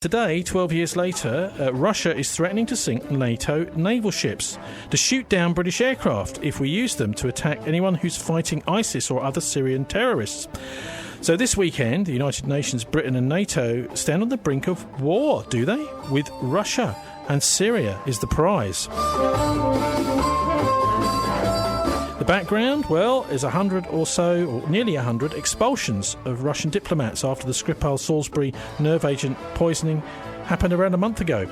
Today, 12 years later, Russia is threatening to sink NATO naval ships to shoot down British aircraft if we use them to attack anyone who's fighting ISIS or other Syrian terrorists. So this weekend, the United Nations, Britain and NATO stand on the brink of war, do they? With Russia, and Syria is the prize. The background, well, is 100 or so, or nearly 100, expulsions of Russian diplomats after the Skripal Salisbury nerve agent poisoning happened around a month ago.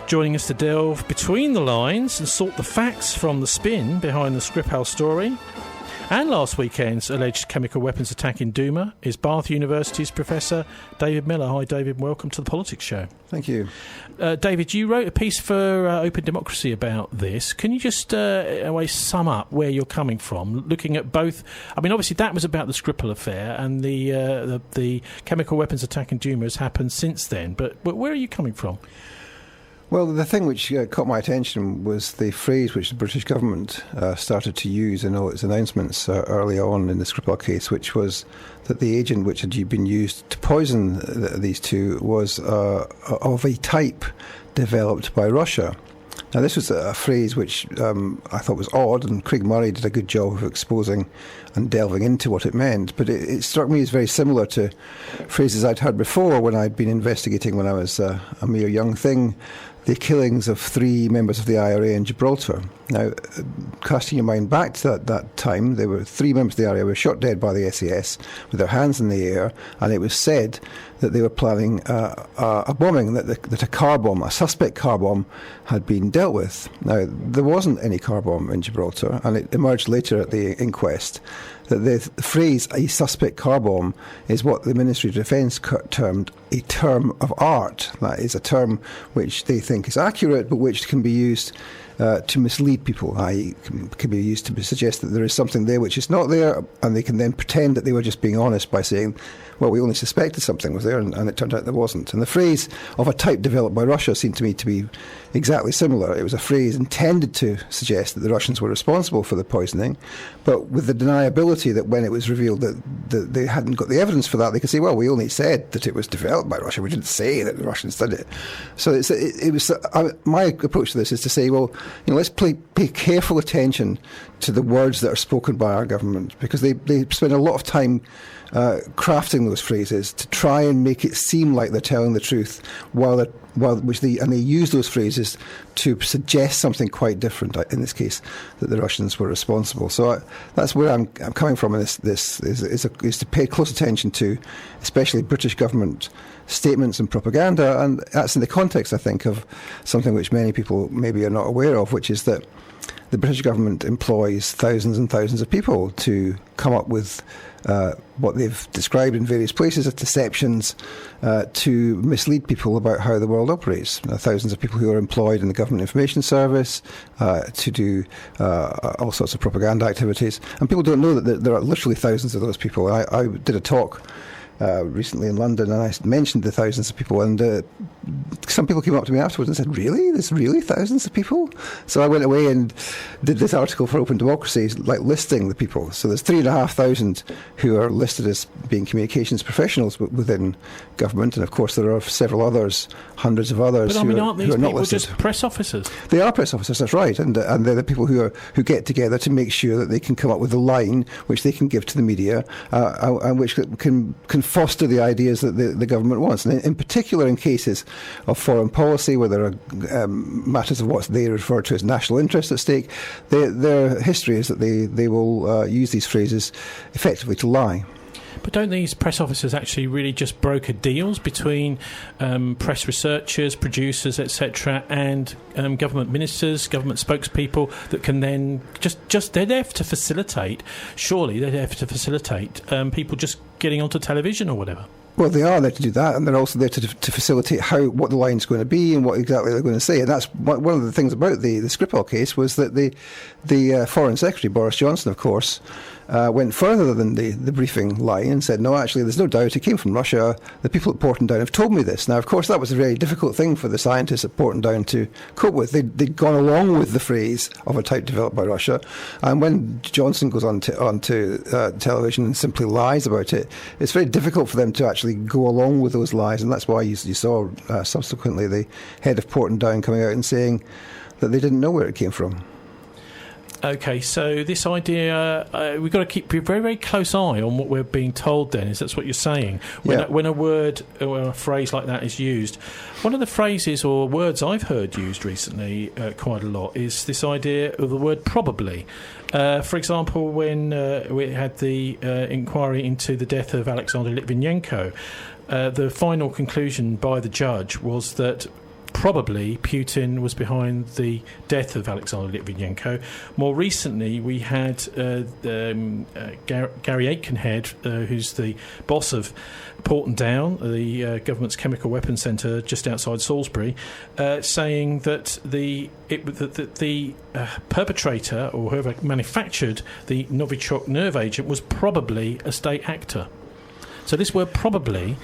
Joining us to delve between the lines and sort the facts from the spin behind the Skripal story and last weekend's alleged chemical weapons attack in Douma is Bath University's Professor David Miller. Hi, David. Welcome to the Politics Show. Thank you. David, you wrote a piece for Open Democracy about this. Can you just, in a way, sum up where you're coming from, looking at both? I mean, obviously, that was about the Skripal affair, and the chemical weapons attack in Douma has happened since then. But where are you coming from? Well, the thing which caught my attention was the phrase which the British government started to use in all its announcements early on in the Skripal case, which was that the agent which had been used to poison these two was of a type developed by Russia. Now, this was a phrase which I thought was odd, and Craig Murray did a good job of exposing and delving into what it meant. But it struck me as very similar to phrases I'd heard before when I'd been investigating when I was a mere young thing, the killings of 3 members of the IRA in Gibraltar. Now, casting your mind back to that time, there were 3 members of the IRA who were shot dead by the SAS with their hands in the air, and it was said that they were planning a bombing, that a car bomb, a suspect car bomb, had been dealt with. Now, there wasn't any car bomb in Gibraltar, and it emerged later at the inquest that the phrase "a suspect car bomb" is what the Ministry of Defence termed a term of art. That is a term which they think is accurate, but which can be used to mislead people, i.e. can be used to suggest that there is something there which is not there, and they can then pretend that they were just being honest by saying, well, we only suspected something was there, and it turned out there wasn't. And the phrase of a type developed by Russia seemed to me to be exactly similar. It was a phrase intended to suggest that the Russians were responsible for the poisoning, but with the deniability that when it was revealed that they hadn't got the evidence for that, they could say, well, we only said that it was developed by Russia. We didn't say that the Russians did it. So it was my approach to this is to say, well, let's pay careful attention to the words that are spoken by our government, because they spend a lot of time crafting those phrases to try and make it seem like they're telling the truth, and they use those phrases to suggest something quite different. In this case, that the Russians were responsible. So that's where I'm coming from. In this is to pay close attention to, especially British government statements and propaganda, and that's in the context, I think, of something which many people maybe are not aware of, which is that the British government employs thousands and thousands of people to come up with what they've described in various places as deceptions to mislead people about how the world operates. Thousands of people who are employed in the Government Information Service to do all sorts of propaganda activities. And people don't know that there are literally thousands of those people. I did a talk recently in London, and I mentioned the thousands of people, and some people came up to me afterwards and said, really? There's really thousands of people? So I went away and did this article for Open Democracy, like listing the people. So there's 3,500 who are listed as being communications professionals within government, and of course there are several others, hundreds of others. But I mean, aren't these people not just press officers? They are press officers, that's right, and they're the people who get together to make sure that they can come up with a line which they can give to the media, and which can foster the ideas that the government wants. And in particular in cases of foreign policy, where there are matters of what they refer to as national interest at stake, their history is that they will use these phrases effectively to lie. But don't these press officers actually really just broker deals between press researchers, producers, etc., and government ministers, government spokespeople that can then just they're there to facilitate? Surely they're there to facilitate people just getting onto television or whatever. Well, they are there to do that, and they're also there to facilitate what the line's going to be and what exactly they're going to say. And that's one of the things about the Skripal case, was that the Foreign Secretary, Boris Johnson, of course, went further than the briefing line and said, no, actually, there's no doubt it came from Russia. The people at Portendown have told me this. Now, of course, that was a very difficult thing for the scientists at Portendown to cope with. They'd gone along with the phrase of a type developed by Russia. And when Johnson goes on to television and simply lies about it, it's very difficult for them to actually go along with those lies. And that's why you saw subsequently the head of Portendown coming out and saying that they didn't know where it came from. Okay, so this idea, we've got to keep a very, very close eye on what we're being told then, is that's what you're saying? When a word or a phrase like that is used. One of the phrases or words I've heard used recently quite a lot is this idea of the word probably. For example, when we had the inquiry into the death of Alexander Litvinenko, the final conclusion by the judge was that probably Putin was behind the death of Alexander Litvinenko. More recently, we had Gary Aikenhead, who's the boss of Portendown, the government's chemical weapons centre just outside Salisbury, saying that the perpetrator or whoever manufactured the Novichok nerve agent was probably a state actor. So this word probably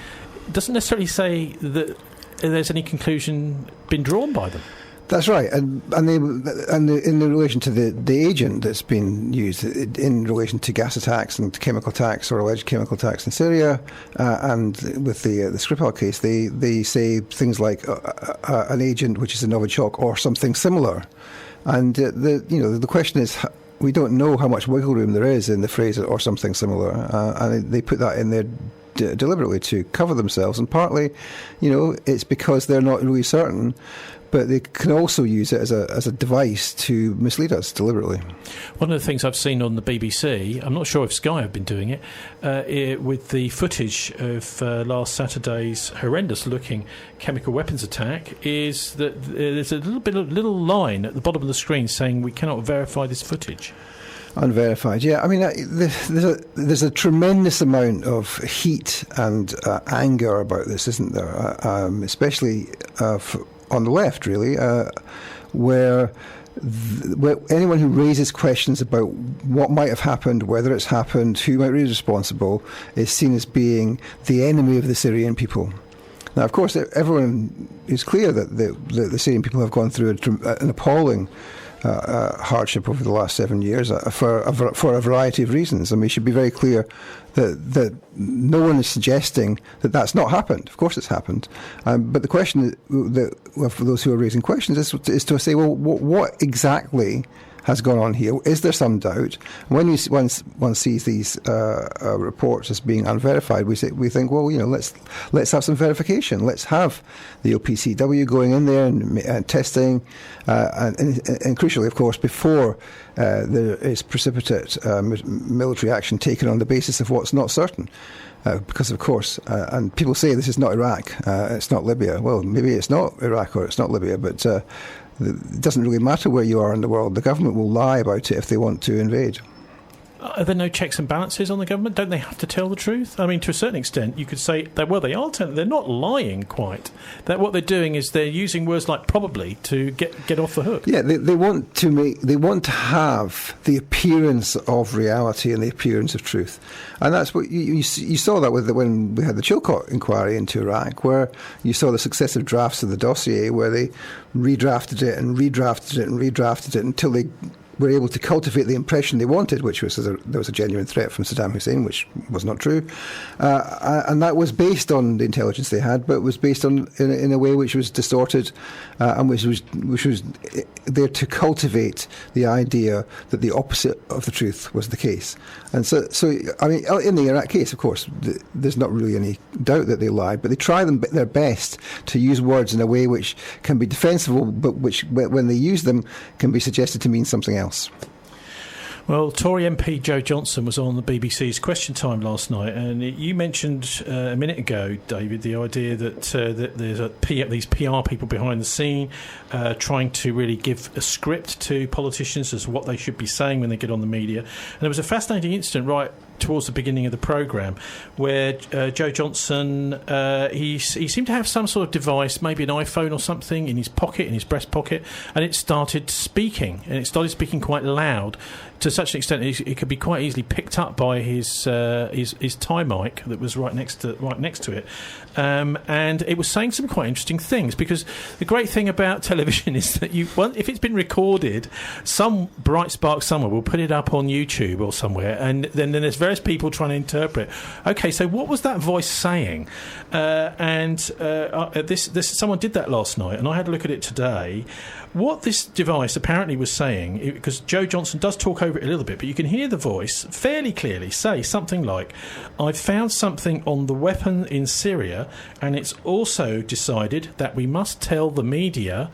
doesn't necessarily say that there's any conclusion been drawn by them. That's right, and in relation to the agent that's been used in relation to gas attacks and chemical attacks or alleged chemical attacks in Syria, and with the Skripal case, they say things like an agent which is a Novichok or something similar, and the question is, we don't know how much wiggle room there is in the phrase or something similar, and they put that in there deliberately to cover themselves, and partly, it's because they're not really certain, but they can also use it as a device to mislead us deliberately. One of the things I've seen on the BBC, I'm not sure if Sky have been doing it, with the footage of last Saturday's horrendous-looking chemical weapons attack, is that there's a little line at the bottom of the screen saying we cannot verify this footage. Unverified, yeah. I mean, there's a tremendous amount of heat and anger about this, isn't there? Especially on the left, really, where anyone who raises questions about what might have happened, whether it's happened, who might be responsible, is seen as being the enemy of the Syrian people. Now, of course, everyone is clear that the Syrian people have gone through an appalling hardship over the last 7 years for a variety of reasons, and we should be very clear that no one is suggesting that that's not happened. Of course, it's happened, but the question for those who are raising questions is to say, well, what exactly has gone on here? Is there some doubt? When one sees these reports as being unverified, we think, well, let's have some verification. Let's have the OPCW going in there and testing, and crucially, of course, before there is precipitate military action taken on the basis of what's not certain. Because, of course, and people say this is not Iraq, it's not Libya. Well, maybe it's not Iraq or it's not Libya, but it doesn't really matter where you are in the world. The government will lie about it if they want to invade. Are there no checks and balances on the government? Don't they have to tell the truth? I mean, to a certain extent, you could say that, well, they are telling. They're not lying quite. That what they're doing is they're using words like probably to get off the hook. Yeah, they want to have the appearance of reality and the appearance of truth, and that's what you saw that when we had the Chilcot inquiry into Iraq, where you saw the successive drafts of the dossier where they redrafted it and redrafted it and redrafted it until they were able to cultivate the impression they wanted, which was there was a genuine threat from Saddam Hussein, which was not true, and that was based on the intelligence they had, but was based on in a way which was distorted, and which was there to cultivate the idea that the opposite of the truth was the case. And so I mean, in the Iraq case, of course, there's not really any doubt that they lied, but they try their best to use words in a way which can be defensible, but which, when they use them, can be suggested to mean something else. Well, Tory MP Joe Johnson was on the BBC's Question Time last night, and you mentioned a minute ago, David, the idea that there's these PR people behind the scene trying to really give a script to politicians as to what they should be saying when they get on the media. And there was a fascinating incident right towards the beginning of the programme, where Joe Johnson, he seemed to have some sort of device, maybe an iPhone or something, in his pocket, in his breast pocket, and it started speaking quite loud, to such an extent it could be quite easily picked up by his tie mic that was right next to it, and it was saying some quite interesting things. Because the great thing about television is that if it's been recorded, some bright spark somewhere will put it up on YouTube or somewhere, and then there's various people trying to interpret. Okay, so what was that voice saying? This someone did that last night, and I had a look at it today. What this device apparently was saying, because Joe Johnson does talk over it a little bit, but you can hear the voice fairly clearly say something like, "I've found something on the weapon in Syria, and it's also decided that we must tell the media."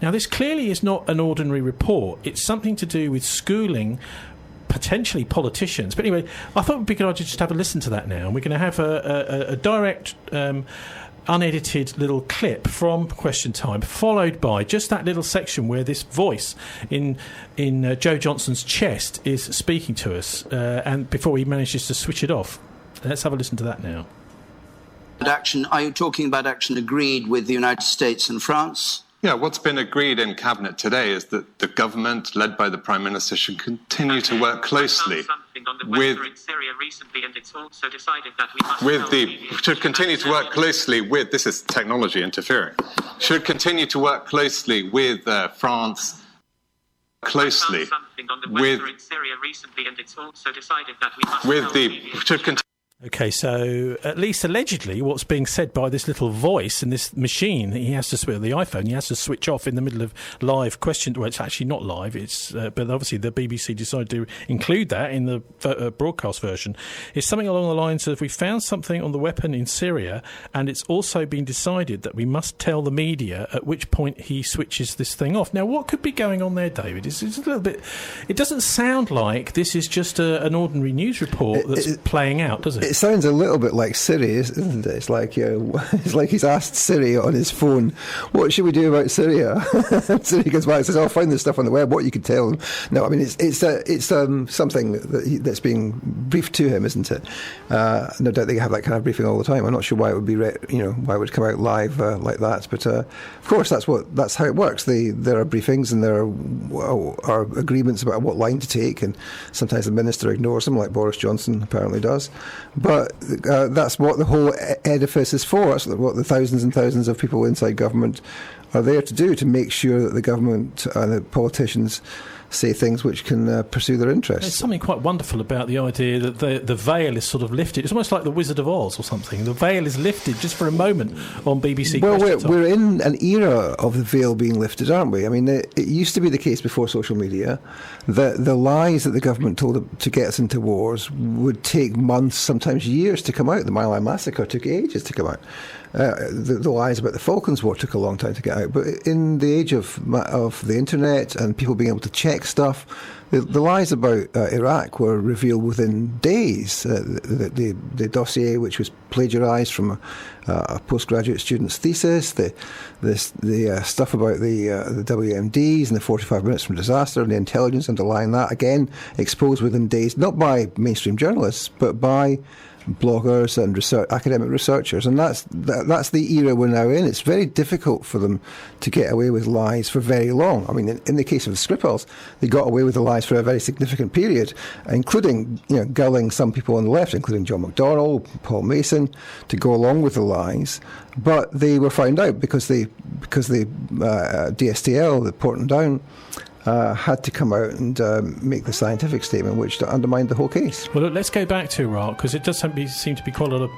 Now, this clearly is not an ordinary report. It's something to do with schooling potentially politicians. But anyway, I thought it would be a good idea to just have a listen to that now. And we're going to have a direct... unedited little clip from Question Time, followed by just that little section where this voice in Joe Johnson's chest is speaking to us, and before he manages to switch it off. Let's have a listen to that now. Are you talking about action agreed with the United States and France? Yeah, what's been agreed in Cabinet today is that the government, led by the Prime Minister, should continue to work closely with this is technology interfering, should continue to work closely with France, Okay, so at least allegedly what's being said by this little voice in this machine, he has to the iPhone, he has to switch off in the middle of live question. Well, it's actually not live, it's but obviously the BBC decided to include that in the broadcast version. It's something along the lines of, "We found something on the weapon in Syria, and it's also been decided that we must tell the media," at which point he switches this thing off. Now, what could be going on there, David? It's a little bit... It doesn't sound like this is just an ordinary news report that's playing out, does it? It sounds a little bit like Siri, isn't it? It's like he's asked Siri on his phone, "What should we do about Syria?" Siri goes back and says, "I'll find this stuff on the web. What you can tell them." No, I mean it's something that's being briefed to him, isn't it? No doubt they have that kind of briefing all the time. I'm not sure why it would be, why it would come out live like that. But of course, that's how it works. There are briefings and there are agreements about what line to take, and sometimes the minister ignores them, like Boris Johnson apparently does. But that's what the whole edifice is for. That's what the thousands and thousands of people inside government are there to do, to make sure that the government and the politicians say things which can pursue their interests. There's something quite wonderful about the idea that the veil is sort of lifted. It's almost like the Wizard of Oz or something. The veil is lifted just for a moment on BBC. Well, we're in an era of the veil being lifted, aren't we? I mean, it used to be the case before social media that the lies that the government told to get us into wars would take months, sometimes years to come out. The Mile High Massacre took ages to come out. The lies about the Falklands War took a long time to get out. But in the age of the internet and people being able to check stuff, the lies about Iraq were revealed within days. The dossier, which was plagiarised from a postgraduate student's thesis, the stuff about the WMDs and the 45 minutes from disaster and the intelligence underlying that, again, exposed within days, not by mainstream journalists, but by bloggers and academic researchers, and that's the era we're now in. It's very difficult for them to get away with lies for very long. I mean, in the case of the Skripals, they got away with the lies for a very significant period, including gulling some people on the left, including John McDonnell, Paul Mason, to go along with the lies. But they were found out because the DSTL, the Porton Down, had to come out and make the scientific statement which undermined the whole case. Well, look, let's go back to Iraq, because it does seem to be quite a lot of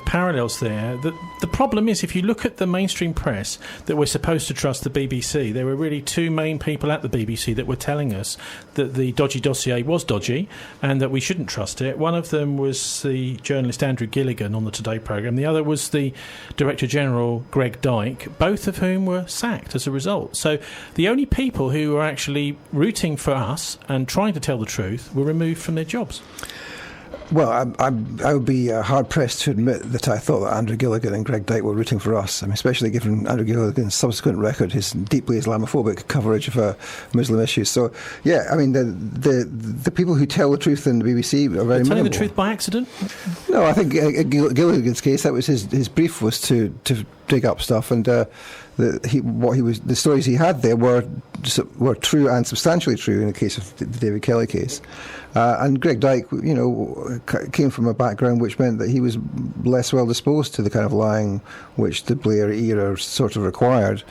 parallels there. The problem is, if you look at the mainstream press that we're supposed to trust, the BBC, there were really two main people at the BBC that were telling us that the dodgy dossier was dodgy and that we shouldn't trust it. One of them was the journalist Andrew Gilligan on the Today programme. The other was the Director General Greg Dyke, both of whom were sacked as a result. So the only people who were actually rooting for us and trying to tell the truth were removed from their jobs. Well, I would be hard-pressed to admit that I thought that Andrew Gilligan and Greg Dyke were rooting for us. I mean, especially given Andrew Gilligan's subsequent record, his deeply Islamophobic coverage of Muslim issues. So, yeah, I mean, the people who tell the truth in the BBC are very telling minimal. the truth by accident? No, I think Gilligan's case, that was his brief was to dig up stuff, and the stories he had there were true and substantially true in the case of the David Kelly case. And Greg Dyke, came from a background which meant that he was less well disposed to the kind of lying which the Blair era sort of required.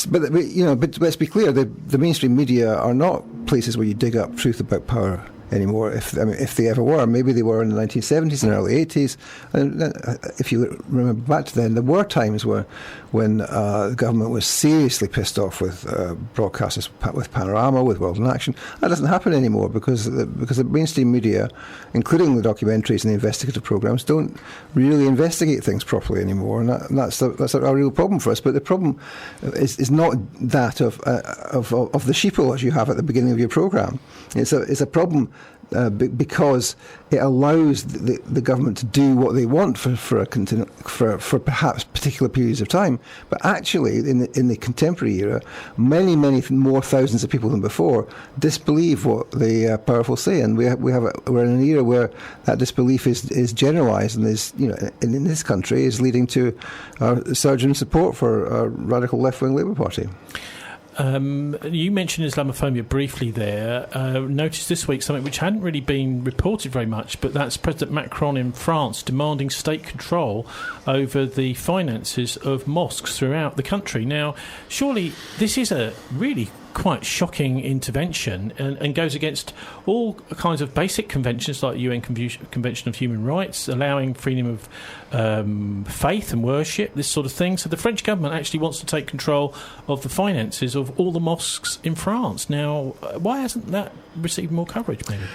But let's be clear: the mainstream media are not places where you dig up truth about power anymore. If they ever were, maybe they were in the 1970s and early 80s. And if you remember back to then, there were times when the government was seriously pissed off with broadcasters, with Panorama, with World in Action. That doesn't happen anymore because the mainstream media, including the documentaries and the investigative programs, don't really investigate things properly anymore, and that's a real problem for us. But the problem is not that of the sheeple as you have at the beginning of your program. It's a problem because it allows the government to do what they want for perhaps particular periods of time. But actually, in the contemporary era, many more thousands of people than before disbelieve what the powerful say, and we're in an era where that disbelief is generalised, and in this country is leading to a surge in support for a radical left-wing Labour Party. You mentioned Islamophobia briefly there. Noticed this week something which hadn't really been reported very much, but that's President Macron in France demanding state control over the finances of mosques throughout the country. Now, surely this is a really quite shocking intervention and goes against all kinds of basic conventions like the UN Convention of Human Rights, allowing freedom of faith and worship, this sort of thing. So the French government actually wants to take control of the finances of all the mosques in France. Now, why hasn't that received more coverage, maybe?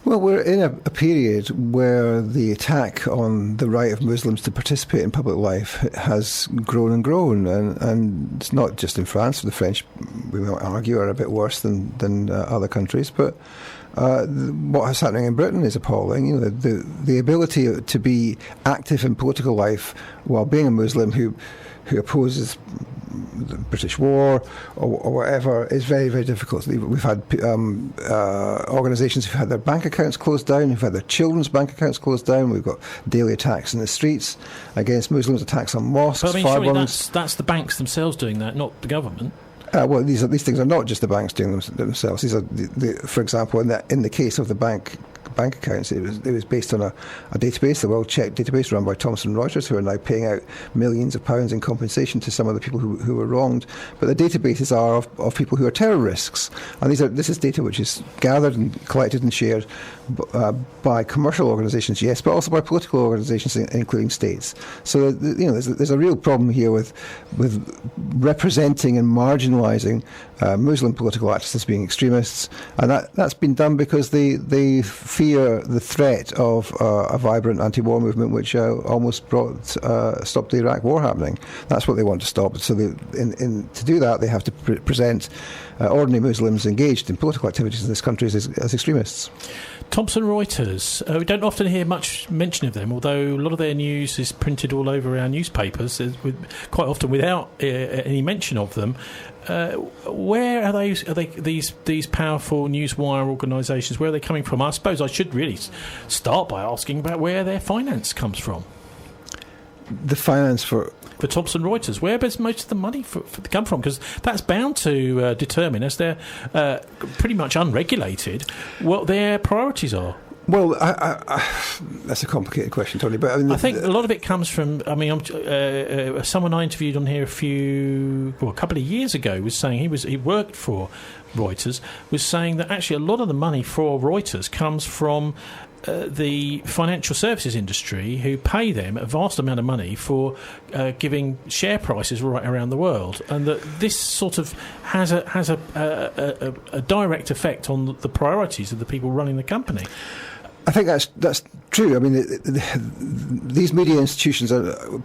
Well, we're in a period where the attack on the right of Muslims to participate in public life has grown and grown, and it's not just in France. The French, we might argue, are a bit worse than other countries, but what is happening in Britain is appalling. The ability to be active in political life while being a Muslim who opposes the British War or whatever is very, very difficult. We've had organisations who've had their bank accounts closed down, who've had their children's bank accounts closed down. We've got daily attacks in the streets against Muslims, attacks on mosques, but surely that's the banks themselves doing that, not the government. Well, these things are not just the banks doing themselves. These are, for example, in the case of the bank accounts, it was based on a database, the World-Check database run by Thompson Reuters, who are now paying out millions of pounds in compensation to some of the people who were wronged. But the databases are of people who are terror risks, and this is data which is gathered and collected and shared by commercial organisations, yes, but also by political organisations, including states. So there's a real problem here with representing and marginalising Muslim political activists as being extremists, and that's been done because they fear the threat of a vibrant anti-war movement, which almost stopped the Iraq War happening. That's what they want to stop. So to do that, they have to present ordinary Muslims engaged in political activities in this country as extremists. Thomson Reuters, we don't often hear much mention of them, although a lot of their news is printed all over our newspapers, quite often without any mention of them. Where are they? Are they these powerful newswire organisations? Where are they coming from? I suppose I should really start by asking about where their finance comes from. The finance for Thomson Reuters, where does most of the money come from? Because that's bound to determine, as they're pretty much unregulated, what their priorities are. Well, that's a complicated question, Tony. But I think a lot of it comes from. Someone I interviewed on here a couple of years ago was saying he worked for Reuters. Was saying that actually a lot of the money for Reuters comes from the financial services industry, who pay them a vast amount of money for giving share prices right around the world, and that this sort of has a direct effect on the priorities of the people running the company. I think that's true. I mean, these media institutions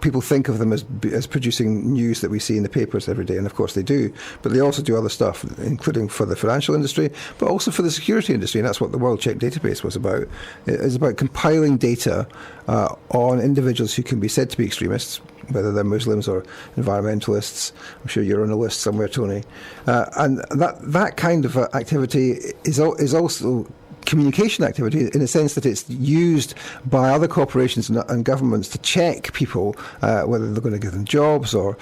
people think of them as producing news that we see in the papers every day, and of course they do. But they also do other stuff, including for the financial industry, but also for the security industry, and that's what the World-Check database was about. It's about compiling data on individuals who can be said to be extremists, whether they're Muslims or environmentalists. I'm sure you're on a list somewhere, Tony. And that kind of activity is also communication activity, in a sense that it's used by other corporations and governments to check people, whether they're going to give them jobs or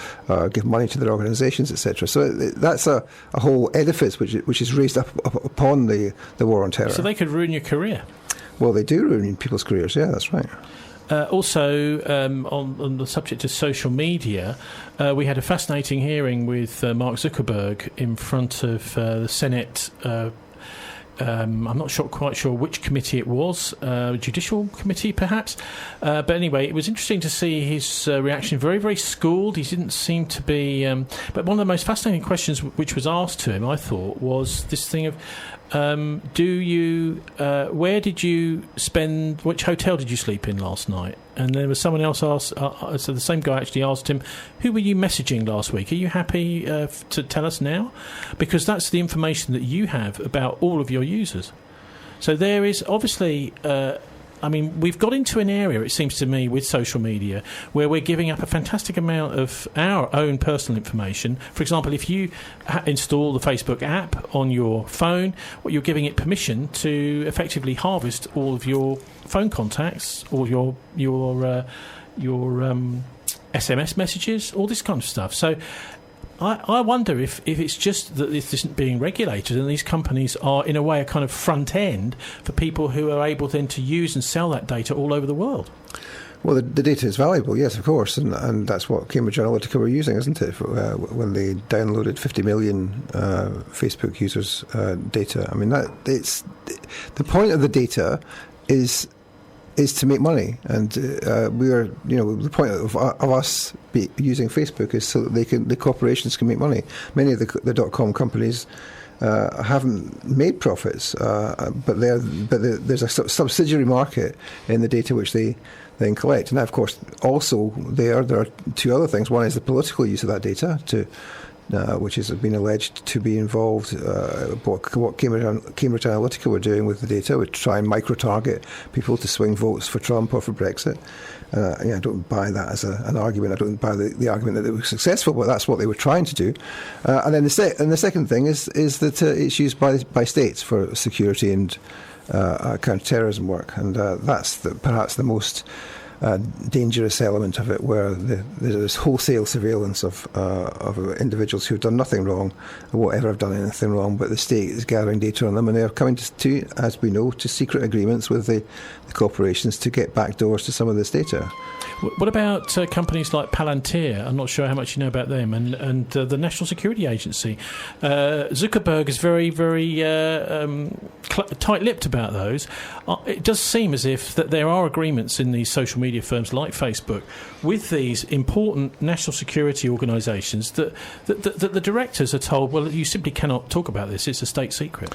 give money to their organisations, etc. So that's a whole edifice which is raised up upon the war on terror. So they could ruin your career. Well, they do ruin people's careers, yeah, that's right. Also, on the subject of social media, we had a fascinating hearing with Mark Zuckerberg in front of the Senate. I'm not quite sure which committee it was, Judicial Committee perhaps. But anyway, it was interesting to see his reaction. Very, very schooled. He didn't seem to be... but one of the most fascinating questions which was asked to him, I thought, was this thing of... where did you spend, which hotel did you sleep in last night? And there was someone else asked, so the same guy actually asked him, who were you messaging last week? Are you happy to tell us now? Because that's the information that you have about all of your users. So there is obviously... I mean, we've got into an area, it seems to me, with social media where we're giving up a fantastic amount of our own personal information. For example, if you install the Facebook app on your phone, you're giving it permission to effectively harvest all of your phone contacts, all your SMS messages, all this kind of stuff. So I wonder if it's just that this isn't being regulated and these companies are, in a way, a kind of front end for people who are able then to use and sell that data all over the world. Well, the data is valuable, yes, of course, and that's what Cambridge Analytica were using, isn't it, when they downloaded 50 million Facebook users' data. I mean, it's the point of the data is to make money, and we are, the point of us using Facebook is so that the corporations can make money. Many of the .com companies haven't made profits, but there's a subsidiary market in the data which they then collect. And now, of course, also there are two other things. One is the political use of that data which has been alleged to be involved, what Cambridge Analytica were doing with the data, would try and micro-target people to swing votes for Trump or for Brexit. I don't buy that as an argument. I don't buy the argument that they were successful, but that's what they were trying to do. And then the second thing is that it's used by states for security and counter-terrorism work, and that's perhaps the most dangerous element of it, where there's wholesale surveillance of individuals who've done nothing wrong, or whatever have done anything wrong, but the state is gathering data on them, and they're coming to, as we know, to secret agreements with the corporations to get backdoors to some of this data. What about companies like Palantir? I'm not sure how much you know about them, and the National Security Agency. Zuckerberg is very, very tight-lipped about those. It does seem as if that there are agreements in these social media firms like Facebook with these important national security organisations that the directors are told, well, you simply cannot talk about this, it's a state secret.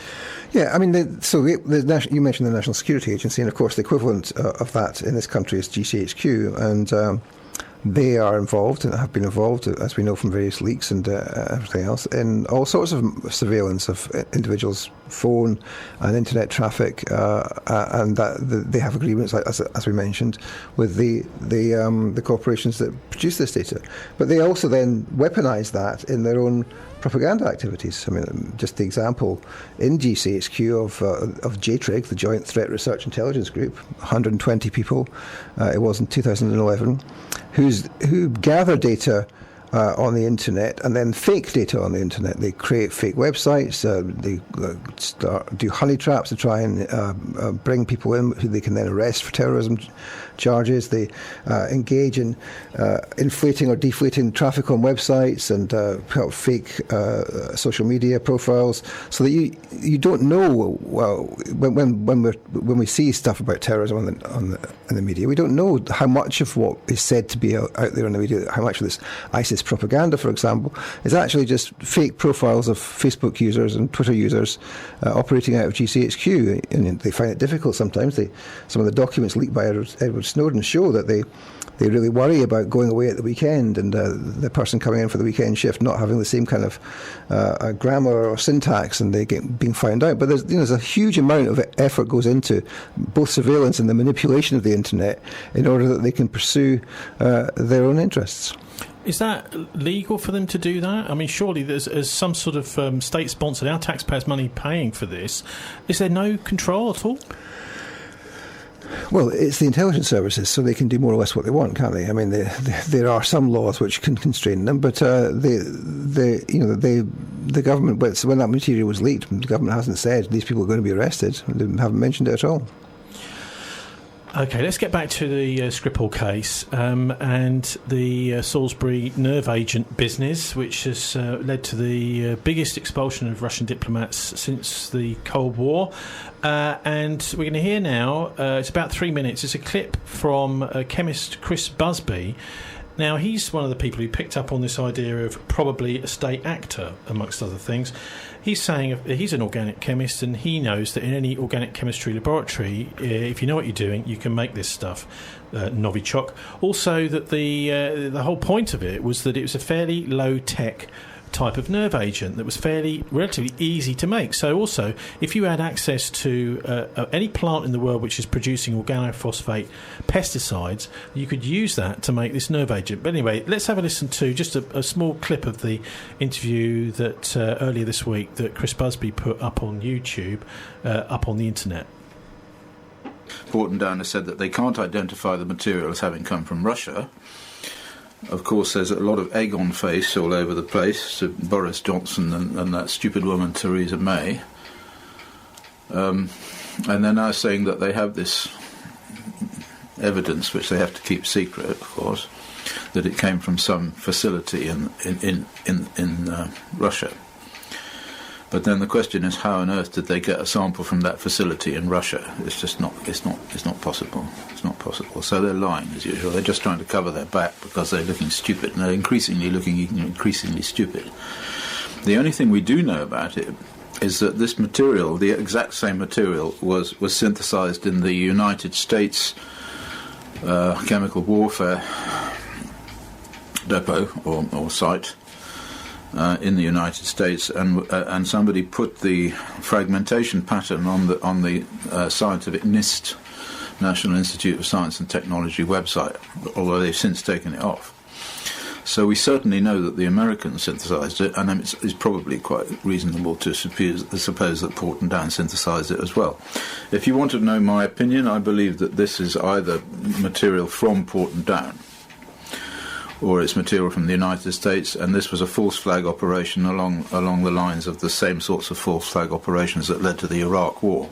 Yeah, I mean, you mentioned the National Security Agency, and of course the equivalent of that in this country is GCHQ, and they are involved and have been involved, as we know from various leaks and everything else, in all sorts of surveillance of individuals' phone and internet traffic, and that they have agreements, as we mentioned, with the corporations that produce this data. But they also then weaponize that in their own propaganda activities. I mean, just the example in GCHQ of JTRIG, the Joint Threat Research Intelligence Group, 120 people, it was in 2011, who gather data on the internet and then fake data on the internet. They create fake websites, they do honey traps to try and bring people in who they can then arrest for terrorism charges. They engage in inflating or deflating traffic on websites and put up fake social media profiles, so that you don't know. Well, when we see stuff about terrorism in the media, we don't know how much of what is said to be out there in the media, how much of this ISIS Chinese propaganda, for example, is actually just fake profiles of Facebook users and Twitter users operating out of GCHQ. And they find it difficult sometimes. Some of the documents leaked by Edward Snowden show that they really worry about going away at the weekend and the person coming in for the weekend shift not having the same kind of grammar or syntax, and they get being found out. But there's a huge amount of effort goes into both surveillance and the manipulation of the internet in order that they can pursue their own interests. Is that legal for them to do that? I mean, surely there's some sort of state-sponsored, our taxpayers' money paying for this. Is there no control at all? Well, it's the intelligence services, so they can do more or less what they want, can't they? I mean, there are some laws which can constrain them, but the government, when that material was leaked, the government hasn't said these people are going to be arrested. They haven't mentioned it at all. OK, let's get back to the Skripal case and the Salisbury nerve agent business, which has led to the biggest expulsion of Russian diplomats since the Cold War. And we're going to hear now, it's about 3 minutes, it's a clip from chemist Chris Busby. Now, he's one of the people who picked up on this idea of probably a state actor, amongst other things. He's saying he's an organic chemist, and he knows that in any organic chemistry laboratory, if you know what you're doing, you can make this stuff, Novichok. Also, that the whole point of it was that it was a fairly low-tech type of nerve agent that was relatively easy to make. So also, if you had access to any plant in the world which is producing organophosphate pesticides, you could use that to make this nerve agent. But anyway, let's have a listen to just a small clip of the interview that earlier this week that Chris Busby put up on YouTube, up on the internet. Douma has said that they can't identify the material as having come from Russia. Of course, there's a lot of egg on face all over the place to Boris Johnson and that stupid woman Theresa May. And they're now saying that they have this evidence, which they have to keep secret, of course, that it came from some facility in Russia. But then the question is, how on earth did they get a sample from that facility in Russia? It's just not. It's not possible. It's not possible. So they're lying as usual. They're just trying to cover their back because they're looking stupid, and they're increasingly stupid. The only thing we do know about it is that this material, the exact same material, was synthesized in the United States chemical warfare depot or site. In the United States, and somebody put the fragmentation pattern on the scientific NIST, National Institute of Science and Technology website, although they've since taken it off. So we certainly know that the Americans synthesized it, and it's probably quite reasonable to suppose that Douma synthesized it as well. If you want to know my opinion, I believe that this is either material from Douma, or it's material from the United States, and this was a false flag operation along the lines of the same sorts of false flag operations that led to the Iraq War.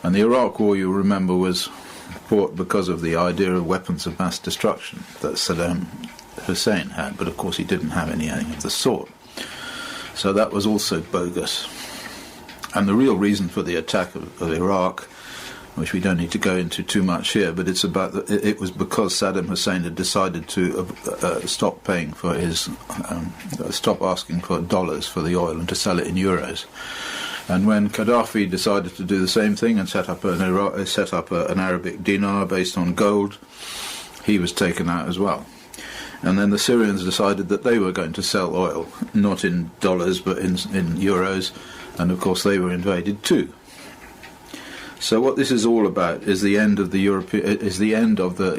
And the Iraq War, you remember, was fought because of the idea of weapons of mass destruction that Saddam Hussein had, but of course he didn't have anything of the sort. So that was also bogus. And the real reason for the attack of Iraq, which we don't need to go into too much here, but it's about it was because Saddam Hussein had decided to stop paying for his stop asking for dollars for the oil and to sell it in euros. And when Gaddafi decided to do the same thing and set up an Arabic dinar based on gold, he was taken out as well. And then the Syrians decided that they were going to sell oil, not in dollars but in euros, and of course they were invaded too. So what this is all about is the end of the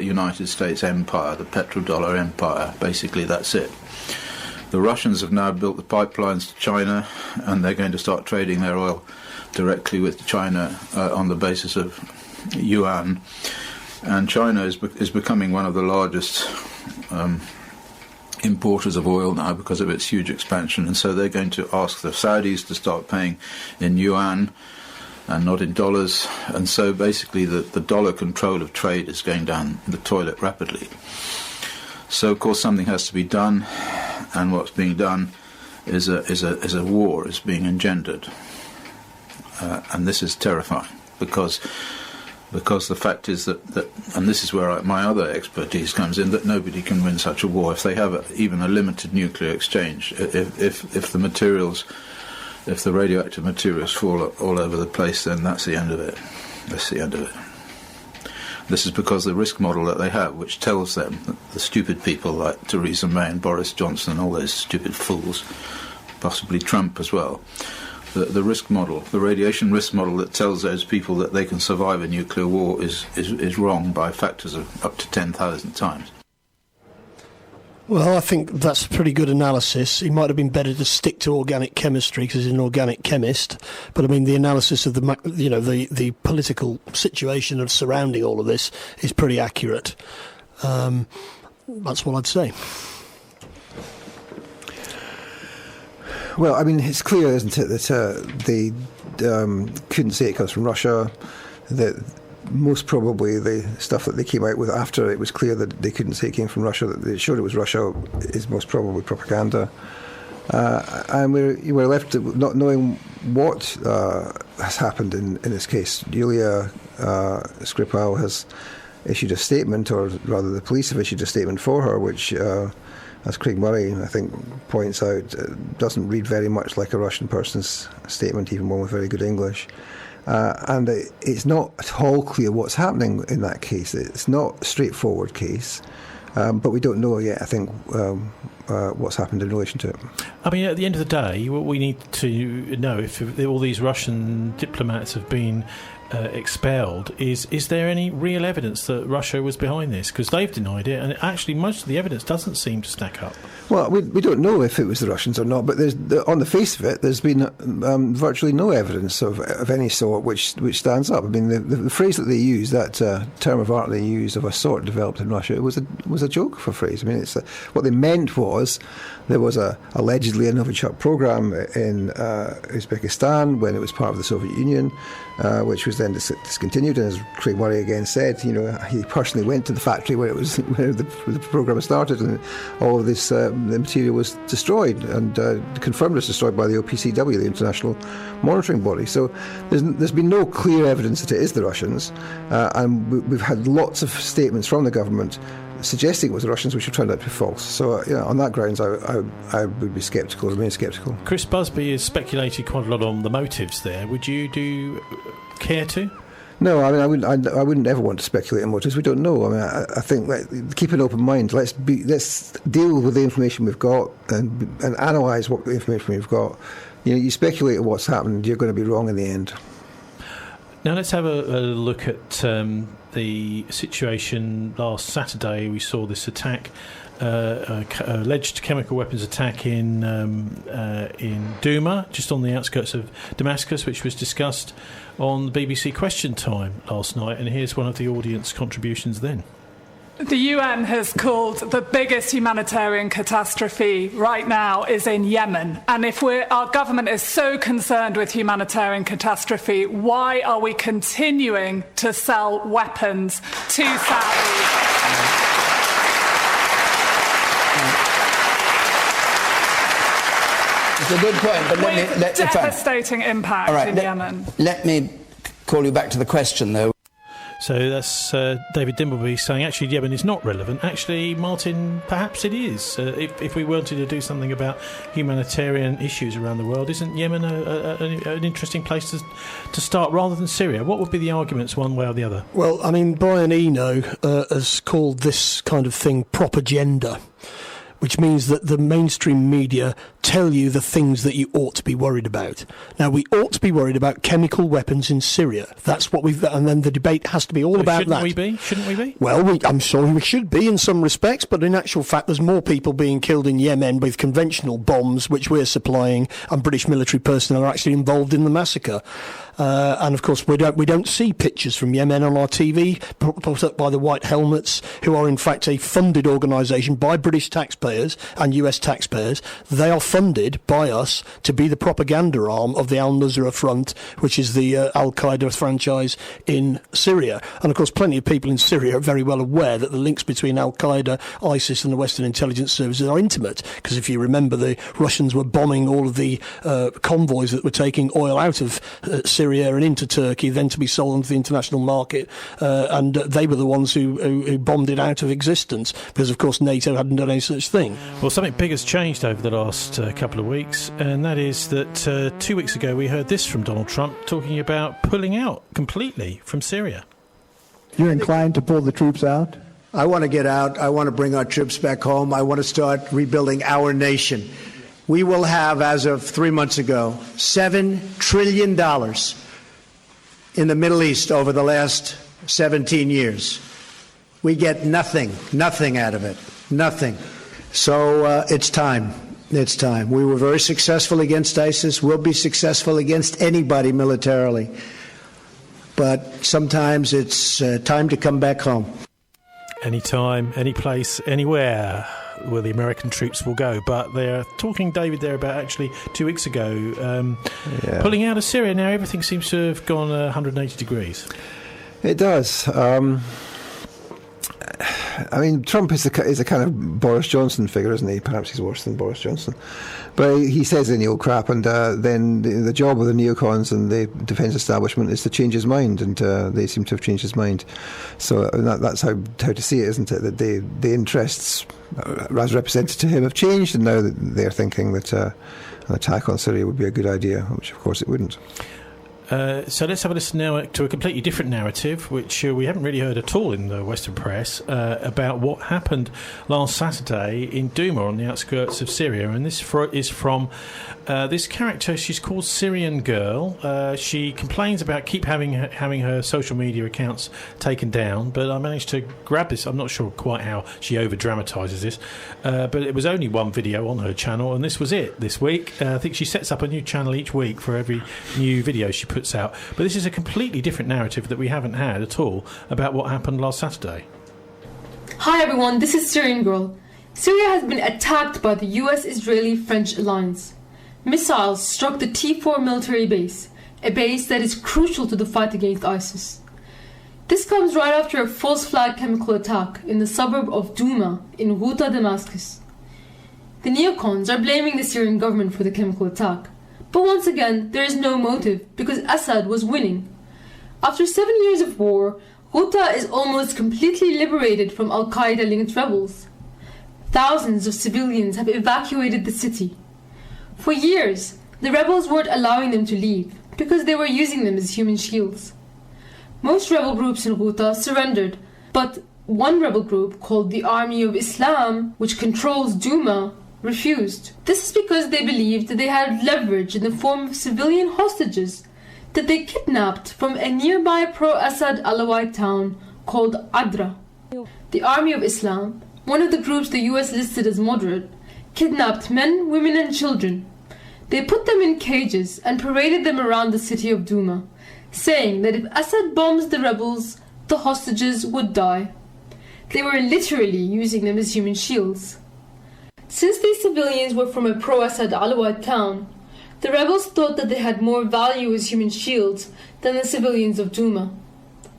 United States empire, the petrodollar empire. Basically, that's it. The Russians have now built the pipelines to China, and they're going to start trading their oil directly with China on the basis of yuan. And China is becoming one of the largest importers of oil now because of its huge expansion, and so they're going to ask the Saudis to start paying in yuan and not in dollars, and so basically the dollar control of trade is going down the toilet rapidly. So of course something has to be done, and what's being done is a war is being engendered, and this is terrifying because because the fact is that and this is where my other expertise comes in, that nobody can win such a war if they have even a limited nuclear exchange. If the materials, if the radioactive materials fall all over the place, then that's the end of it. That's the end of it. This is because the risk model that they have, which tells them that the stupid people like Theresa May and Boris Johnson and all those stupid fools, possibly Trump as well, the risk model, the radiation risk model that tells those people that they can survive a nuclear war is wrong by factors of up to 10,000 times. Well, I think that's a pretty good analysis. He might have been better to stick to organic chemistry because he's an organic chemist. But I mean, the analysis of the political situation of surrounding all of this is pretty accurate. That's what I'd say. Well, I mean, it's clear, isn't it, that they couldn't say it comes from Russia, that most probably the stuff that they came out with after it was clear that they couldn't say it came from Russia, that they showed it was Russia, is most probably propaganda. And we're left not knowing what has happened in this case. Julia Skripal has issued a statement, or rather the police have issued a statement for her, which, as Craig Murray, I think, points out, doesn't read very much like a Russian person's statement, even one with very good English. And it's not at all clear what's happening in that case. It's not a straightforward case, but we don't know yet, I think, what's happened in relation to it. I mean, at the end of the day, what we need to know, if all these Russian diplomats have been expelled, is there any real evidence that Russia was behind this? Because they've denied it, and actually most of the evidence doesn't seem to stack up. Well, we don't know if it was the Russians or not, but on the face of it, there's been virtually no evidence of any sort which stands up. I mean, the phrase that they use, that term of art they use of a sort developed in Russia, it was a joke of a phrase. I mean, what they meant was there was allegedly a Novichok program in Uzbekistan when it was part of the Soviet Union, which was then discontinued. And as Craig Murray again said, he personally went to the factory where the program started, and all of this the material was destroyed, and confirmed as destroyed by the OPCW, the International Monitoring Body. So there's been no clear evidence that it is the Russians, and we've had lots of statements from the government suggesting it was the Russians, which have turned out to be false. So, on that grounds, I would be sceptical, remain sceptical. Chris Busby has speculated quite a lot on the motives there. Would you care to? No, I mean, I wouldn't ever want to speculate on motives. We don't know. I mean, I think keep an open mind. Let's deal with the information we've got and analyse what information we've got. You speculate on what's happened, you're going to be wrong in the end. Now let's have a look at the situation last Saturday. We saw this attack, alleged chemical weapons attack in Douma, just on the outskirts of Damascus, which was discussed on the BBC Question Time last night. And here's one of the audience contributions then. The UN has called the biggest humanitarian catastrophe right now is in Yemen. And if our government is so concerned with humanitarian catastrophe, why are we continuing to sell weapons to Saudi? It's a good point, but with devastating impact in Yemen. Let me call you back to the question, though. So that's David Dimbleby saying actually Yemen is not relevant. Actually, Martin, perhaps it is. If we wanted to do something about humanitarian issues around the world, isn't Yemen an interesting place to start rather than Syria? What would be the arguments one way or the other? Well, I mean, Brian Eno has called this kind of thing propaganda, which means that the mainstream media tell you the things that you ought to be worried about. Now, we ought to be worried about chemical weapons in Syria. That's what and then the debate has to be all about that. Shouldn't we be? Well, I'm sorry, we should be in some respects, but in actual fact, there's more people being killed in Yemen with conventional bombs, which we're supplying, and British military personnel are actually involved in the massacre. And of course, we don't see pictures from Yemen on our TV put up by the White Helmets, who are in fact a funded organisation by British taxpayers and US taxpayers. They are funded by us to be the propaganda arm of the Al-Nusra Front, which is the Al-Qaeda franchise in Syria. And of course, plenty of people in Syria are very well aware that the links between Al-Qaeda, ISIS and the Western intelligence services are intimate, because if you remember, the Russians were bombing all of the convoys that were taking oil out of Syria Syria and into Turkey, then to be sold onto the international market. And they were the ones who bombed it out of existence, because, of course, NATO hadn't done any such thing. Well, something big has changed over the last couple of weeks, and that is that 2 weeks ago we heard this from Donald Trump talking about pulling out completely from Syria. You're inclined to pull the troops out? I want to get out. I want to bring our troops back home. I want to start rebuilding our nation. We will have, as of 3 months ago, $7 trillion in the Middle East over the last 17 years. We get nothing out of it, nothing. So it's time. It's time. We were very successful against ISIS. We'll be successful against anybody militarily. But sometimes it's time to come back home. Anytime, any place, anywhere where the American troops will go. But they're talking, David, there about actually 2 weeks ago pulling out of Syria. Now everything seems to have gone 180 degrees. It does. I mean, Trump is a kind of Boris Johnson figure, isn't he? Perhaps he's worse than Boris Johnson. But he says any old crap, and then the job of the neocons and the defence establishment is to change his mind, and they seem to have changed his mind. So that's how to see it, isn't it? That the interests, as represented to him, have changed, and now they're thinking that an attack on Syria would be a good idea, which of course it wouldn't. So let's have a listen now to a completely different narrative, which we haven't really heard at all in the Western press, about what happened last Saturday in Douma on the outskirts of Syria. And this is from this character. She's called Syrian Girl. She complains about having her social media accounts taken down, but I managed to grab this. I'm not sure quite how she over-dramatises this, but it was only one video on her channel, and this was it this week. I think she sets up a new channel each week for every new video she puts out. But this is a completely different narrative that we haven't had at all about what happened last Saturday. Hi everyone, this is Syrian Girl. Syria has been attacked by the US-Israeli-French alliance. Missiles struck the T4 military base, a base that is crucial to the fight against ISIS. This comes right after a false flag chemical attack in the suburb of Douma in Ghouta, Damascus. The neocons are blaming the Syrian government for the chemical attack. But once again, there is no motive, because Assad was winning. After 7 years of war, Ghouta is almost completely liberated from Al-Qaeda-linked rebels. Thousands of civilians have evacuated the city. For years, the rebels weren't allowing them to leave, because they were using them as human shields. Most rebel groups in Ghouta surrendered, but one rebel group called the Army of Islam, which controls Douma, refused. This is because they believed that they had leverage in the form of civilian hostages that they kidnapped from a nearby pro-Assad Alawite town called Adra. The Army of Islam, one of the groups the US listed as moderate, kidnapped men, women and children. They put them in cages and paraded them around the city of Douma, saying that if Assad bombs the rebels, the hostages would die. They were literally using them as human shields. Since these civilians were from a pro-Assad Alawite town, the rebels thought that they had more value as human shields than the civilians of Douma.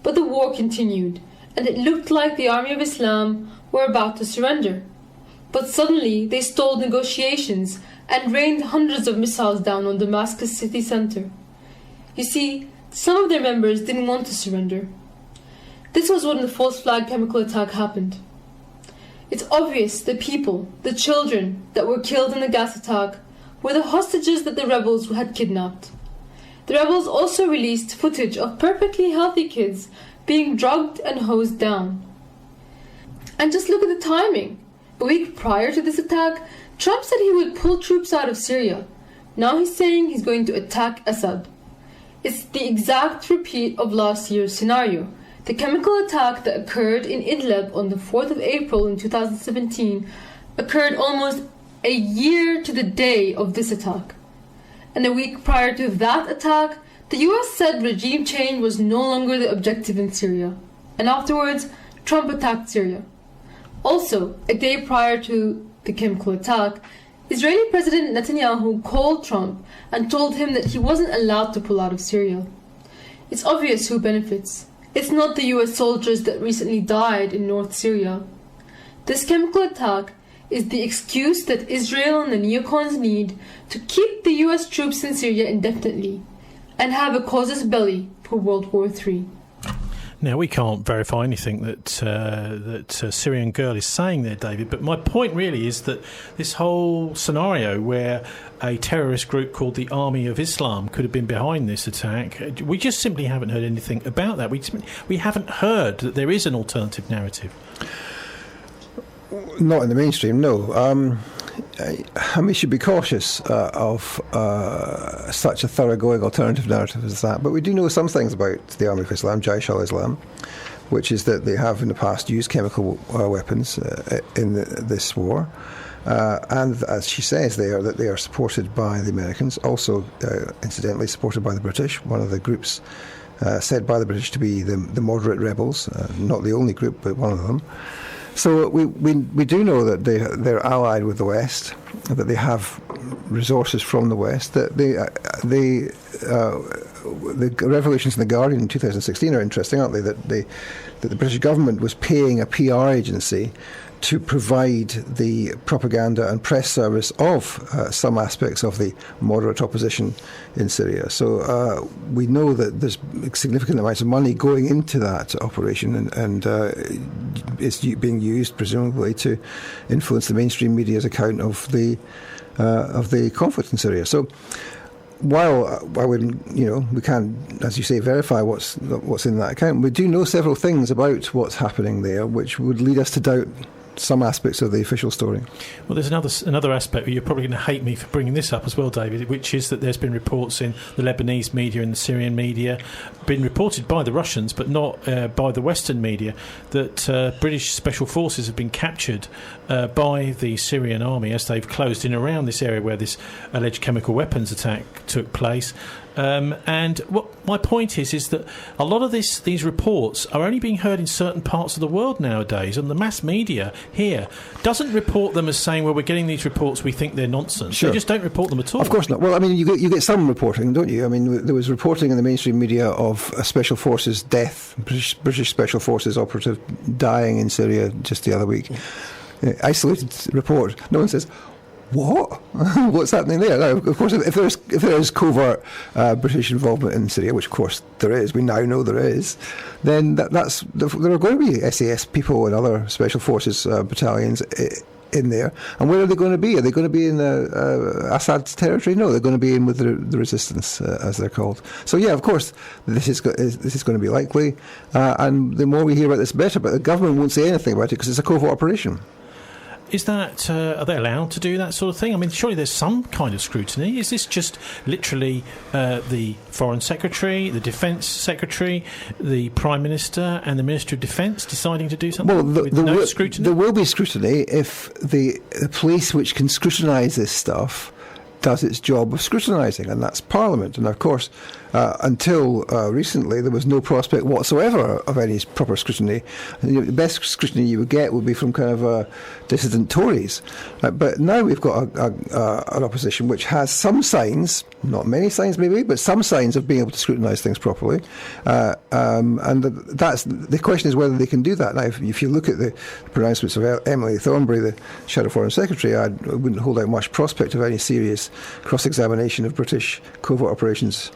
But the war continued, and it looked like the Army of Islam were about to surrender. But suddenly they stalled negotiations and rained hundreds of missiles down on Damascus city center. You see, some of their members didn't want to surrender. This was when the false flag chemical attack happened. It's obvious the people, the children that were killed in the gas attack were the hostages that the rebels had kidnapped. The rebels also released footage of perfectly healthy kids being drugged and hosed down. And just look at the timing. A week prior to this attack, Trump said he would pull troops out of Syria. Now he's saying he's going to attack Assad. It's the exact repeat of last year's scenario. The chemical attack that occurred in Idlib on the 4th of April in 2017 occurred almost a year to the day of this attack. And a week prior to that attack, the US said regime change was no longer the objective in Syria. And afterwards, Trump attacked Syria. Also, a day prior to the chemical attack, Israeli President Netanyahu called Trump and told him that he wasn't allowed to pull out of Syria. It's obvious who benefits. It's not the US soldiers that recently died in North Syria. This chemical attack is the excuse that Israel and the neocons need to keep the US troops in Syria indefinitely. and have a casus belli for World War III. Now, we can't verify anything that a Syrian girl is saying there, David, but my point really is that this whole scenario where a terrorist group called the Army of Islam could have been behind this attack, we just simply haven't heard anything about that. We haven't heard that there is an alternative narrative. Not in the mainstream, no. We should be cautious of such a thoroughgoing alternative narrative as that. But we do know some things about the Army of Islam, Jaish al-Islam, which is that they have in the past used chemical weapons in this war. And as she says there, that they are supported by the Americans, also incidentally supported by the British, one of the groups said by the British to be the moderate rebels, not the only group, but one of them. So we do know that they're allied with the West, that they have resources from the West, that the revelations in The Guardian in 2016 are interesting, aren't they? That the British government was paying a PR agency to provide the propaganda and press service of some aspects of the moderate opposition in Syria. So we know that there's significant amounts of money going into that operation, and it's being used presumably to influence the mainstream media's account of the conflict in Syria. So while we can't, as you say, verify what's in that account, we do know several things about what's happening there, which would lead us to doubt some aspects of the official story. Well, there's another aspect where you're probably going to hate me for bringing this up as well, David, which is that there's been reports in the Lebanese media and the Syrian media, been reported by the Russians but not by the Western media, that British special forces have been captured by the Syrian army as they've closed in around this area where this alleged chemical weapons attack took place. And what my point is that a lot of these reports are only being heard in certain parts of the world nowadays, and the mass media here doesn't report them as saying, well, we're getting these reports, we think they're nonsense. Sure. They just don't report them at all. Of course not. Well, I mean, you get some reporting, don't you? I mean, there was reporting in the mainstream media of a special forces death, British special forces operative dying in Syria just the other week. Isolated report. No one says, what? What's happening there? Now, of course, if there is covert British involvement in Syria, which of course there is, we now know there is, then there are going to be SAS people and other special forces battalions in there. And where are they going to be? Are they going to be in Assad's territory? No, they're going to be in with the resistance, as they're called. So yeah, of course, this is going to be likely, and the more we hear about this, better. But the government won't say anything about it because it's a covert operation. Is that, are they allowed to do that sort of thing? I mean, surely there's some kind of scrutiny. Is this just literally the Foreign Secretary, the Defence Secretary, the Prime Minister and the Minister of Defence deciding to do something with no scrutiny? There will be scrutiny if the police which can scrutinise this stuff does its job of scrutinising, and that's Parliament. And of course, until recently, there was no prospect whatsoever of any proper scrutiny. The best scrutiny you would get would be from kind of dissident Tories. But now we've got an opposition which has some signs, not many signs maybe, but some signs of being able to scrutinise things properly. And that's the question is whether they can do that. Now, if you look at the pronouncements of Emily Thornberry, the Shadow Foreign Secretary, I wouldn't hold out much prospect of any serious cross-examination of British covert operations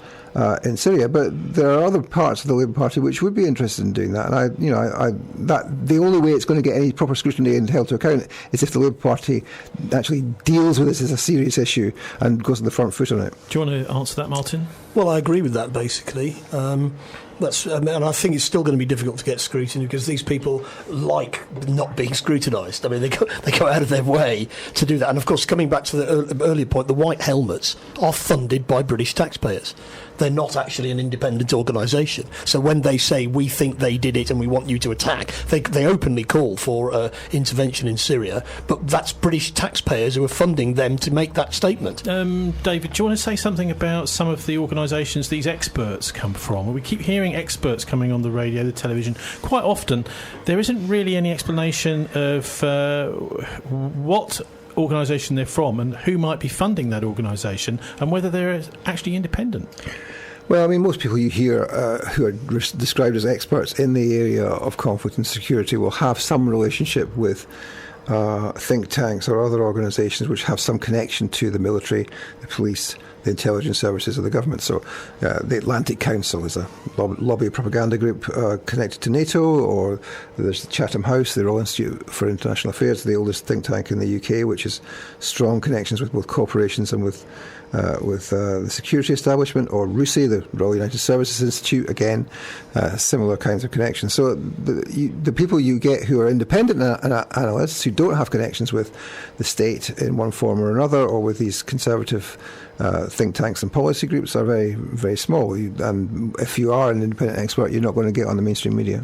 in Syria, but there are other parts of the Labour Party which would be interested in doing that. And the only way it's going to get any proper scrutiny and held to account is if the Labour Party actually deals with this as a serious issue and goes on the front foot on it. Do you want to answer that, Martin? Well, I agree with that, basically. And I think it's still going to be difficult to get scrutiny because these people like not being scrutinised. I mean, they go out of their way to do that. And of course, coming back to the earlier point, the white helmets are funded by British taxpayers. They're not actually an independent organisation. So when they say, we think they did it and we want you to attack, they openly call for intervention in Syria, but that's British taxpayers who are funding them to make that statement. David, do you want to say something about some of the organisations these experts come from? We keep hearing experts coming on the radio, the television. Quite often, there isn't really any explanation of what organisation they're from and who might be funding that organisation and whether they're actually independent. Well, I mean, most people you hear who are described as experts in the area of conflict and security will have some relationship with think tanks or other organisations which have some connection to the military, the police, the intelligence services of the government. So the Atlantic Council is a lobby propaganda group connected to NATO, or there's the Chatham House, the Royal Institute for International Affairs, the oldest think tank in the UK, which has strong connections with both corporations and with the security establishment, or RUSI, the Royal United Services Institute, again, similar kinds of connections. So the people you get who are independent analysts who don't have connections with the state in one form or another, or with these conservative think tanks and policy groups, are very, very small. And if you are an independent expert, you're not going to get on the mainstream media.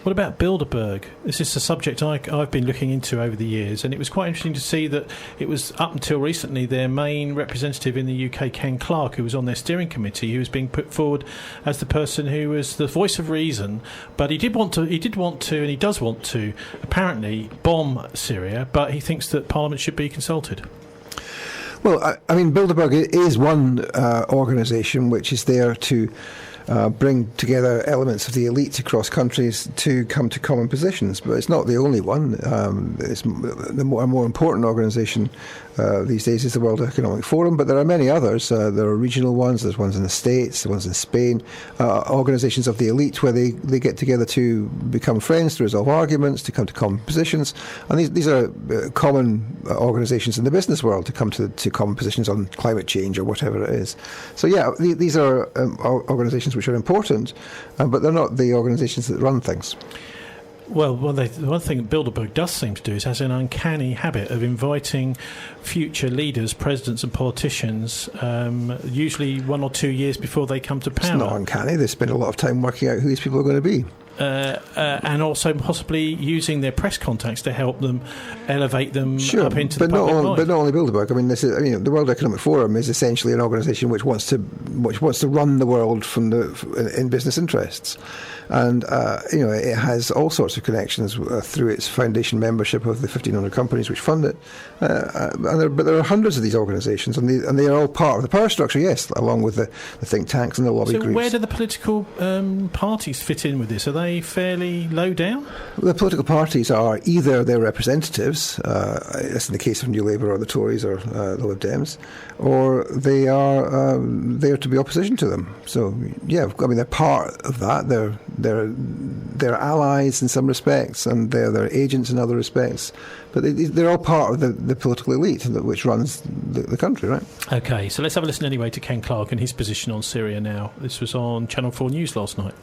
What about Bilderberg? This is a subject I've been looking into over the years, and it was quite interesting to see that it was, up until recently, their main representative in the UK, Ken Clarke, who was on their steering committee, who was being put forward as the person who was the voice of reason. But he did want to, and he does want to, apparently, bomb Syria, but he thinks that Parliament should be consulted. Well, I mean, Bilderberg is one organisation which is there to bring together elements of the elite across countries to come to common positions, but it's not the only one. It's a more important organisation these days is the World Economic Forum, but there are many others. There are regional ones, there's ones in the States, there's ones in Spain, organisations of the elite where they get together to become friends, to resolve arguments, to come to common positions, and these are common organisations in the business world to come to common positions on climate change or whatever it is. So yeah, these are organisations which are important, but they're not the organisations that run things. Well, the one thing that Bilderberg does seem to do is has an uncanny habit of inviting future leaders, presidents and politicians, usually 1 or 2 years before they come to power. It's not uncanny. They spend a lot of time working out who these people are going to be. And also possibly using their press contacts to help them elevate them up into the public life. But not only Bilderberg. I mean, the World Economic Forum is essentially an organisation which wants to run the world in business interests, and it has all sorts of connections through its foundation membership of the 1,500 companies which fund it. But there are hundreds of these organisations, and they are all part of the power structure. Yes, along with the think tanks and the lobby groups. So where do the political parties fit in with this? Are they fairly low down? The political parties are either their representatives, as in the case of New Labour or the Tories or the Lib Dems, or they are there to be opposition to them. So yeah, I mean, they're part of that. They're allies in some respects, and they're their agents in other respects. But they're all part of the political elite which runs the country, right? Okay, so let's have a listen anyway to Ken Clarke and his position on Syria now. This was on Channel 4 News last night.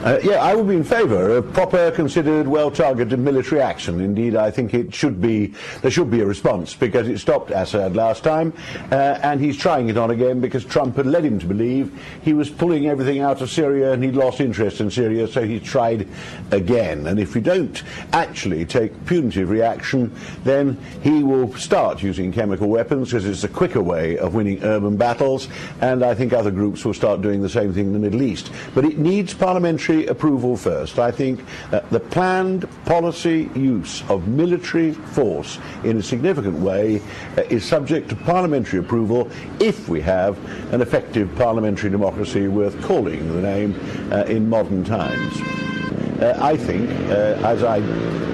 I would be in favour of proper, considered, well-targeted military action. Indeed, I think there should be a response, because it stopped Assad last time, and he's trying it on again because Trump had led him to believe he was pulling everything out of Syria and he'd lost interest in Syria, so he tried again. And if we don't actually take punitive reaction, then he will start using chemical weapons, because it's a quicker way of winning urban battles, and I think other groups will start doing the same thing in the Middle East. But it needs parliamentary approval first. I think the planned policy use of military force in a significant way is subject to parliamentary approval if we have an effective parliamentary democracy worth calling the name in modern times. I think, as I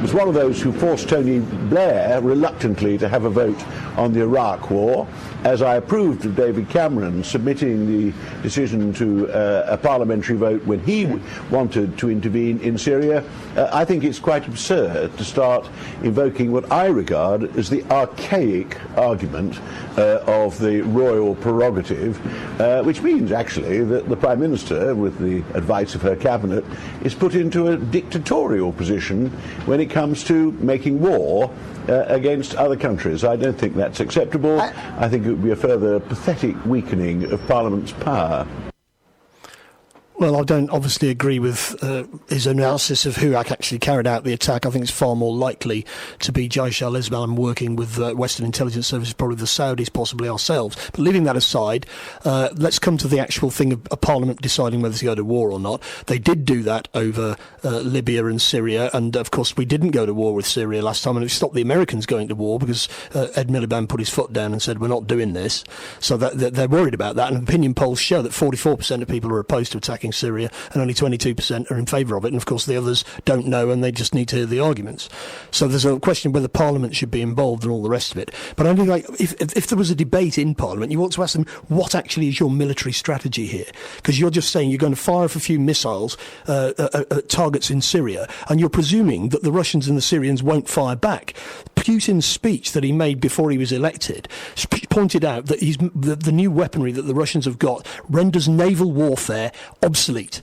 was one of those who forced Tony Blair reluctantly to have a vote on the Iraq war, as I approved of David Cameron submitting the decision to a parliamentary vote when he wanted to intervene in Syria, I think it's quite absurd to start invoking what I regard as the archaic argument of the royal prerogative, which means actually that the Prime Minister, with the advice of her cabinet, is put into a dictatorial position when it comes to making war against other countries. I don't think that's acceptable. I think it would be a further pathetic weakening of Parliament's power. Well, I don't obviously agree with his analysis of who actually carried out the attack. I think it's far more likely to be Jaish al-Islam working with Western intelligence services, probably the Saudis, possibly ourselves. But leaving that aside, let's come to the actual thing of a parliament deciding whether to go to war or not. They did do that over Libya and Syria, and of course we didn't go to war with Syria last time, and it stopped the Americans going to war because Ed Miliband put his foot down and said, we're not doing this. So that they're worried about that, and opinion polls show that 44% of people are opposed to attacking attacking Syria, and only 22% are in favour of it. And of course, the others don't know, and they just need to hear the arguments. So there's a question whether Parliament should be involved and all the rest of it. But I think, like, if there was a debate in Parliament, you ought to ask them, what actually is your military strategy here? Because you're just saying you're going to fire off a few missiles at targets in Syria, and you're presuming that the Russians and the Syrians won't fire back. Putin's speech that he made before he was elected pointed out that the new weaponry that the Russians have got renders naval warfare obsolete.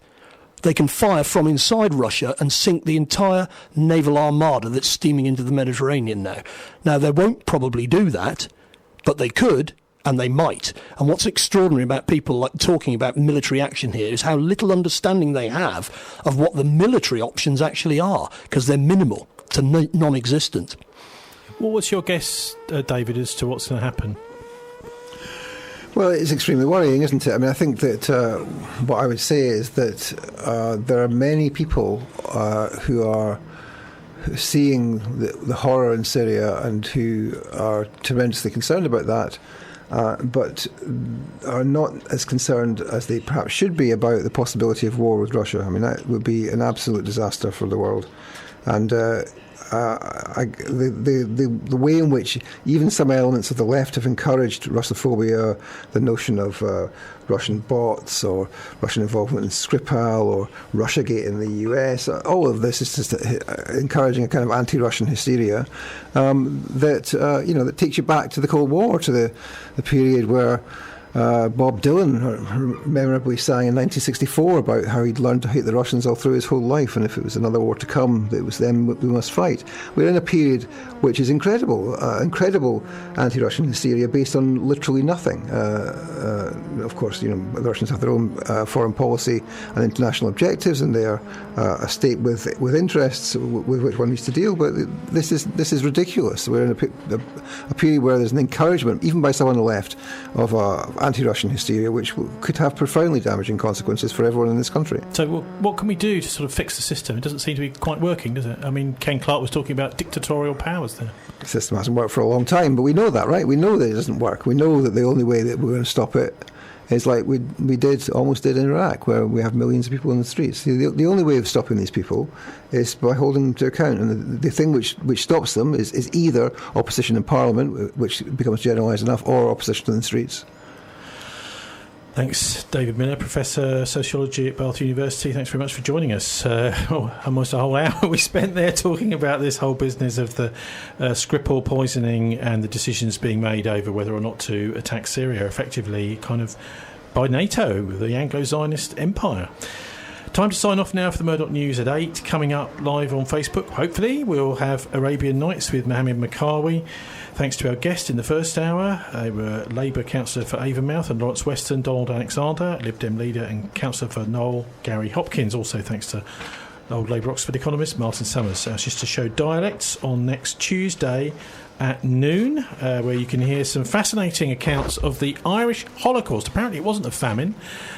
They can fire from inside Russia and sink the entire naval armada that's steaming into the Mediterranean now. Now, they won't probably do that, but they could, and they might. And what's extraordinary about people like talking about military action here is how little understanding they have of what the military options actually are, because they're minimal to non-existent. Well, what's your guess, David, as to what's going to happen? Well, it's extremely worrying, isn't it? I mean, I think that what I would say is that there are many people who are seeing the horror in Syria and who are tremendously concerned about that, but are not as concerned as they perhaps should be about the possibility of war with Russia. I mean, that would be an absolute disaster for the world. And the way in which even some elements of the left have encouraged Russophobia, the notion of Russian bots or Russian involvement in Skripal or Russiagate in the US, all of this is just encouraging a kind of anti-Russian hysteria that takes you back to the Cold War, to the period where Bob Dylan memorably sang in 1964 about how he'd learned to hate the Russians all through his whole life, and if it was another war to come, it was them we must fight. We're in a period which is incredible anti-Russian hysteria based on literally nothing. Of course, the Russians have their own foreign policy and international objectives, and they are a state with interests with which one needs to deal. But this is ridiculous. We're in a period where there's an encouragement, even by some on the left, of anti-Russian hysteria, which could have profoundly damaging consequences for everyone in this country. So what can we do to sort of fix the system? It doesn't seem to be quite working, does it? I mean, Ken Clark was talking about dictatorial powers there. The system hasn't worked for a long time, but we know that, right? We know that it doesn't work. We know that the only way that we're going to stop it is like we almost did in Iraq, where we have millions of people in the streets. The only way of stopping these people is by holding them to account, and the thing which stops them is either opposition in Parliament, which becomes generalised enough, or opposition in the streets. Thanks, David Miller, Professor of Sociology at Bath University. Thanks very much for joining us. Almost a whole hour we spent there talking about this whole business of the Skripal poisoning and the decisions being made over whether or not to attack Syria, effectively kind of by NATO, the Anglo-Zionist empire. Time to sign off now for the Murdoch News at 8. Coming up live on Facebook, hopefully, we'll have Arabian Nights with Mohammed Makawi. Thanks to our guest in the first hour. They were Labour councillor for Avonmouth and Lawrence Weston, Donald Alexander, Lib Dem leader and councillor for Knoll, Gary Hopkins. Also thanks to old Labour Oxford economist Martin Summers. Our sister show Dialects on next Tuesday at noon, where you can hear some fascinating accounts of the Irish Holocaust. Apparently it wasn't a famine,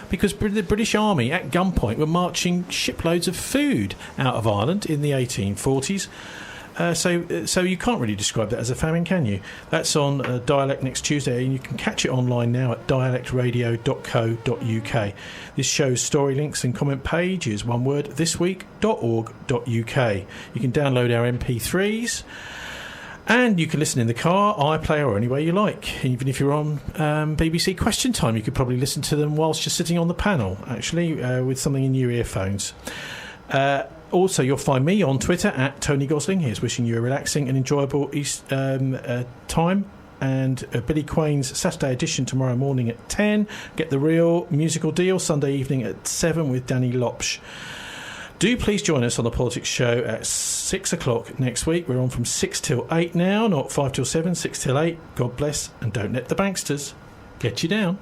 because the British Army at gunpoint were marching shiploads of food out of Ireland in the 1840s. So you can't really describe that as a famine, can you? That's on Dialect next Tuesday, and you can catch it online now at dialectradio.co.uk. This show's story links and comment page is one word, thisweek.org.uk. You can download our MP3s, and you can listen in the car, iPlayer, or anywhere you like. Even if you're on BBC Question Time, you could probably listen to them whilst you're sitting on the panel, actually, with something in your earphones. Also, you'll find me on Twitter at Tony Gosling. Here's wishing you a relaxing and enjoyable time. And Billy Quain's Saturday edition tomorrow morning at 10. Get the Real Musical Deal Sunday evening at 7 with Danny Lopsh. Do please join us on the Politics Show at 6 o'clock next week. We're on from 6 till 8 now, not 5 till 7, 6 till 8. God bless, and don't let the banksters get you down.